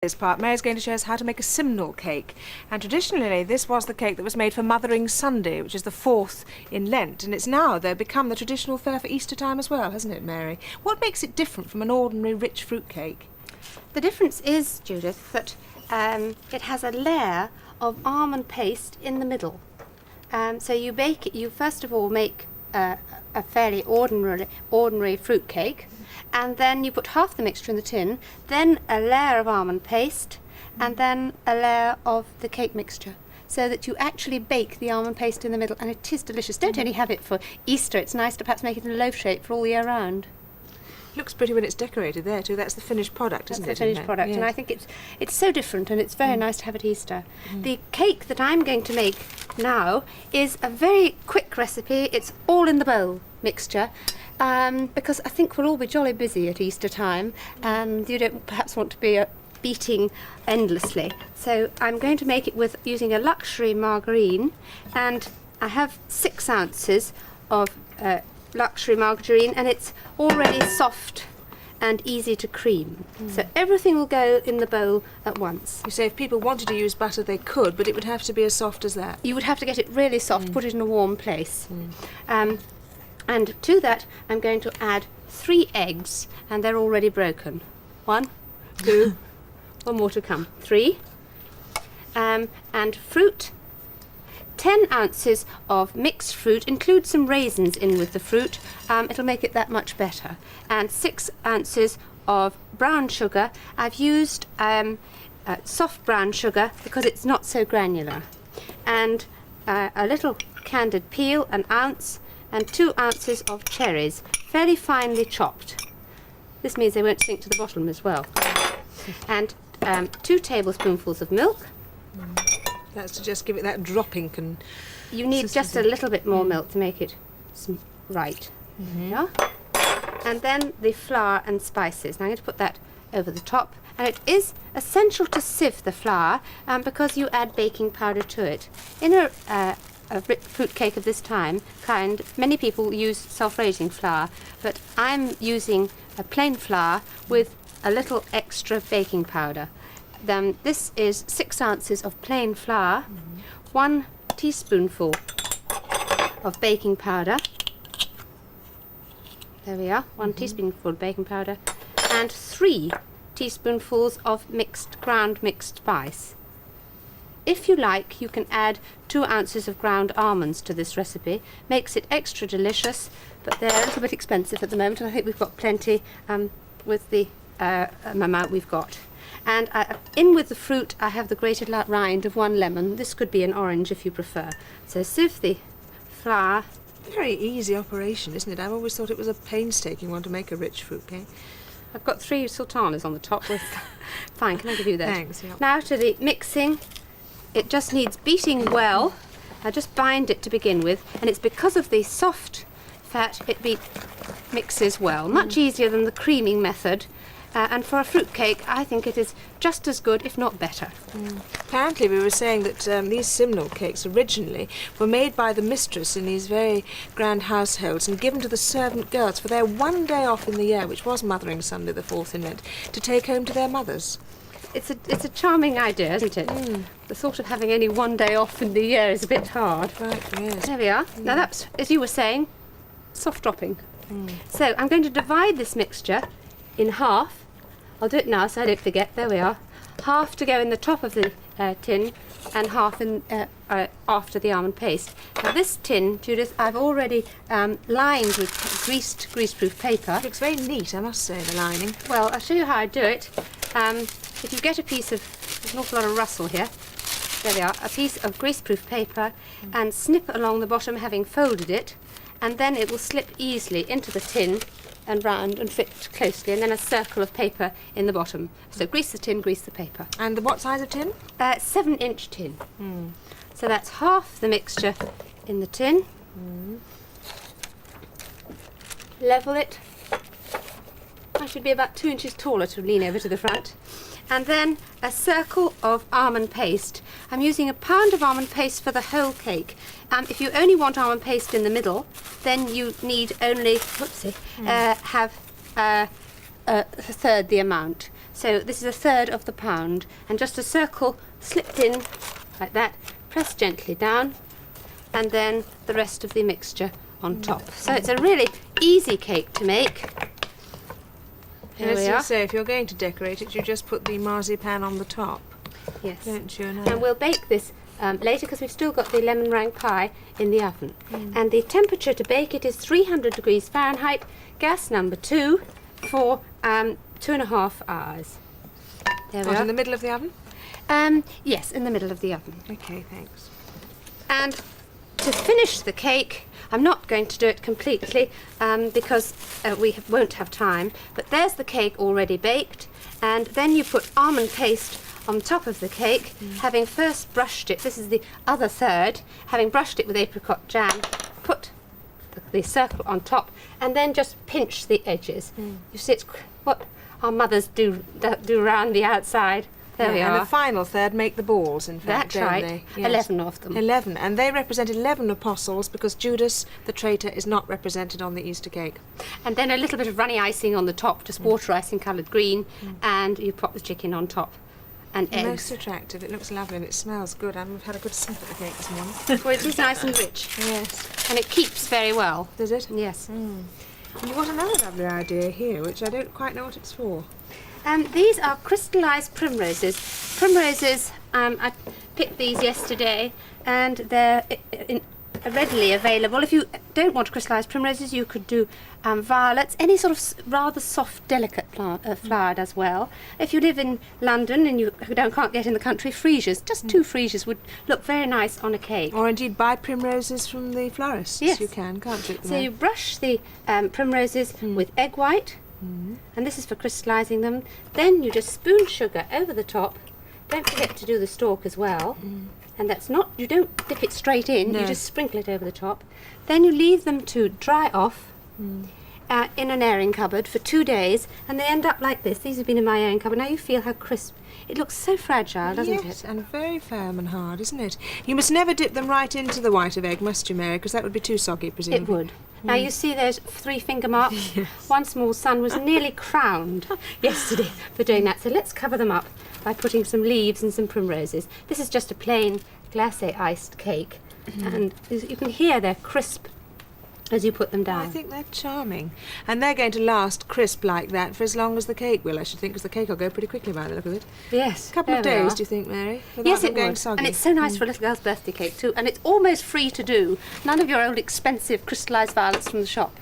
This part, Mary's going to show us how to make a Simnel cake. And traditionally, this was the cake that was made for Mothering Sunday, which is the 4th in Lent. And it's now, though, become the traditional fare for Easter time as well, hasn't it, Mary? What makes it different from an ordinary rich fruit cake? The difference is, Judith, that it has a layer of almond paste in the middle. So you bake it, you first of all make a fairly ordinary fruit cake, and then you put half the mixture in the tin, then a layer of almond paste, and then a layer of the cake mixture, so that you actually bake the almond paste in the middle, and it is delicious. Don't only have it for Easter, it's nice to perhaps make it in a loaf shape for all year round. Looks pretty when it's decorated there too. That's the finished product, isn't it? That's the finished product, and I think it's so different, and it's very nice to have at Easter. The cake that I'm going to make now is a very quick recipe. It's all in the bowl mixture, because I think we'll all be jolly busy at Easter time, and you don't perhaps want to be beating endlessly. So I'm going to make it with using a luxury margarine, and I have 6 ounces of luxury margarine, and it's already soft and easy to cream. So everything will go in the bowl at once. You say if people wanted to use butter they could, but it would have to be as soft as that. You would have to get it really soft, put it in a warm place. And to that I'm going to add 3 eggs, and they're already broken. 1, 2, one more to come. 3. And fruit. 10 ounces of mixed fruit, include some raisins in with the fruit, it'll make it that much better. And 6 ounces of brown sugar. I've used soft brown sugar because it's not so granular. And a little candied peel, 1 ounce, and 2 ounces of cherries, fairly finely chopped. This means they won't sink to the bottom as well. And 2 tablespoonfuls of milk. That's to just give it that dropping You need just a little bit more milk to make it right. Yeah? And then the flour and spices. Now I'm going to put that over the top. And it is essential to sieve the flour because you add baking powder to it. In a fruit cake of this kind, many people use self-raising flour, but I'm using a plain flour with a little extra baking powder. Then this is 6 ounces of plain flour, 1 teaspoonful of baking powder. There we are, 1 teaspoonful of baking powder, and 3 teaspoonfuls of ground mixed spice. If you like, you can add 2 ounces of ground almonds to this recipe. Makes it extra delicious, but they're a little bit expensive at the moment, and I think we've got plenty with the amount we've got. And in with the fruit I have the grated rind of 1 lemon. This could be an orange if you prefer. So sieve the flour. Very easy operation, isn't it? I've always thought it was a painstaking one to make a rich fruit cake. I've got 3 sultanas on the top with... Fine, can I give you that? Thanks, yeah. Now to the mixing. It just needs beating well. I just bind it to begin with, and it's because of the soft fat it mixes well. Much easier than the creaming method. And for a fruit cake, I think it is just as good, if not better. Apparently we were saying that these Simnel cakes originally were made by the mistress in these very grand households and given to the servant girls for their one day off in the year, which was Mothering Sunday, the 4th in Lent, to take home to their mothers. It's a charming idea, isn't it? The thought of having only one day off in the year is a bit hard. Right, yes. There we are. Now that's, as you were saying, soft dropping. So I'm going to divide this mixture in half. I'll do it now so I don't forget. There we are. Half to go in the top of the tin, and half in after the almond paste. Now this tin, Judith, I've already lined with greaseproof paper. It looks very neat, I must say, the lining. Well, I'll show you how I do it. If you get a piece of, there's an awful lot of rustle here. There we are, a piece of greaseproof paper, and snip along the bottom, having folded it, and then it will slip easily into the tin and round and fit closely, and then a circle of paper in the bottom. So grease the tin, grease the paper. And what size of tin? 7-inch tin. So that's half the mixture in the tin. Level it. I should be about 2 inches taller to lean over to the front. And then a circle of almond paste. I'm using a pound of almond paste for the whole cake. If you only want almond paste in the middle, then you need only have a third the amount. So this is a third of the pound, and just a circle slipped in like that, press gently down, and then the rest of the mixture on top. So it's a really easy cake to make. And Here we as you are. say, if you're going to decorate it, you just put the marzipan on the top, Yes. don't you? And we'll bake this later because we've still got the lemon meringue pie in the oven. And the temperature to bake it is 300 degrees Fahrenheit, gas number 2, for 2.5 hours. There we What, are. in the middle of the oven? Yes, in the middle of the oven. Okay, thanks. And to finish the cake, I'm not going to do it completely because we won't have time, but there's the cake already baked, and then you put almond paste on top of the cake, having first brushed it. This is the other third. Having brushed it with apricot jam, put the circle on top, and then just pinch the edges. You see, it's what our mothers do around the outside. There we and are. the final third make the balls, in fact, That's don't right. they? 11 of them. 11, and they represent 11 apostles because Judas the traitor is not represented on the Easter cake. And then a little bit of runny icing on the top, just water icing coloured green, and you pop the chicken on top. And Most eggs. attractive. It looks lovely and it smells good. I've had a good sniff at the cake this morning. Well, it is nice and rich. Yes. And it keeps very well. Does it? Yes. And you've got another lovely idea here, which I don't quite know what it's for. These are crystallised primroses. Primroses, I picked these yesterday, and they're readily available. If you don't want crystallised primroses, you could do violets, any sort of rather soft, delicate plant, flower as well. If you live in London and you can't get in the country, freesias, just 2 freesias would look very nice on a cake. Or indeed buy primroses from the florists. Yes. You can, can't you? So you brush the primroses with egg white, and this is for crystallising them. Then you just spoon sugar over the top. Don't forget to do the stalk as well. And that's not, you don't dip it straight in, No. you just sprinkle it over the top. Then you leave them to dry off in an airing cupboard for 2 days, and they end up like this. These have been in my airing cupboard. Now you feel how crisp. It looks so fragile, doesn't Yes, it? and very firm and hard, isn't it? You must never dip them right into the white of egg, must you, Mary? Because that would be too soggy, presumably. It would. Now you see those 3 finger marks? One small son was nearly crowned yesterday for doing that. So let's cover them up by putting some leaves and some primroses. This is just a plain glacé iced cake, and you can hear they're crisp as you put them down. I think they're charming. And they're going to last crisp like that for as long as the cake will, I should think, because the cake will go pretty quickly by the look of it. Yes. A couple of there we days, are. do you think, Mary? Without Yes, them it going would. soggy. And it's so nice for a little girl's birthday cake too. And it's almost free to do. None of your old expensive crystallised violets from the shop.